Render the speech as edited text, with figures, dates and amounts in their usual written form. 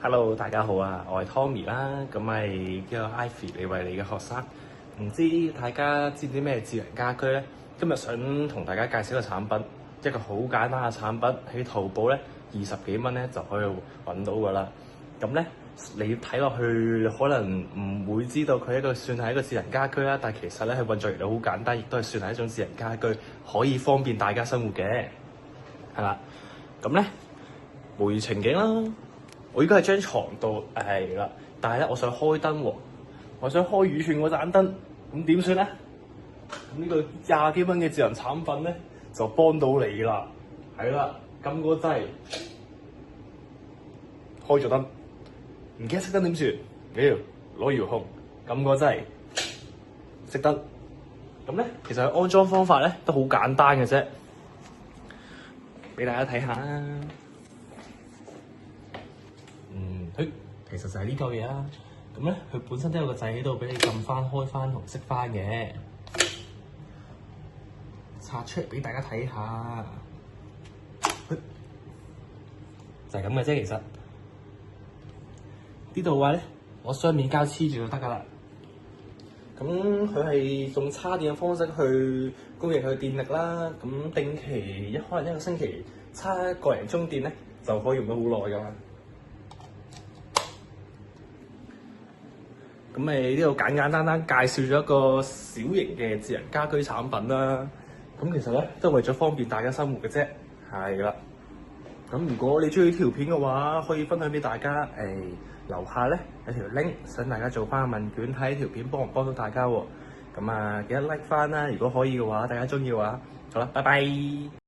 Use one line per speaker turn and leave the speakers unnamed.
Hello，大家好啊！我係 Tommy 啦，咁係叫 Ivy 李慧利嘅學生。唔知大家知唔知咩智能家居咧？今日想同大家介紹個產品，一個好簡單嘅產品，喺淘寶咧20幾蚊咧就可以揾到噶啦。咁咧你睇落去可能唔會知道佢算係一個智能家居啦，但係其實咧佢運作原理好簡單，亦都係算係一種智能家居，可以方便大家生活嘅。係啦，咁咧模擬情景啦。我依家喺張床度係啦，但係咧我想開燈喎，我想開宇券嗰盞燈，咁點算咧？咁呢個20幾蚊嘅智能產品咧就幫到你啦，係啦，撳個掣，開咗燈，唔記得熄燈點算？攞遙控撳個掣，熄燈。咁咧其實佢安裝方法咧都好簡單嘅啫，俾大家睇下啦。其實就係呢嚿嘢啦。咁咧，佢本身都有個掣喺度俾你撳翻、開翻同熄翻嘅。拆出嚟俾大家睇下，就係咁嘅啫。其實呢度嘅話咧，攞雙面膠黐住就得㗎啦。咁佢係用叉電嘅方式去供應佢電力啦。咁定期可能一個星期叉1個零鐘電咧，就可以用到好耐㗎啦。咁呢度簡簡單單介紹咗一個小型嘅智能家居產品啦。咁其實咧都係為咗方便大家生活嘅啫，係啦。咁如果你中意呢條片嘅話，可以分享俾大家。樓下咧有條 link，想大家做翻個問卷，睇呢條片幫唔幫到大家喎。咁記得 like 翻啦，如果可以嘅話，大家中意嘅話，好啦，拜拜。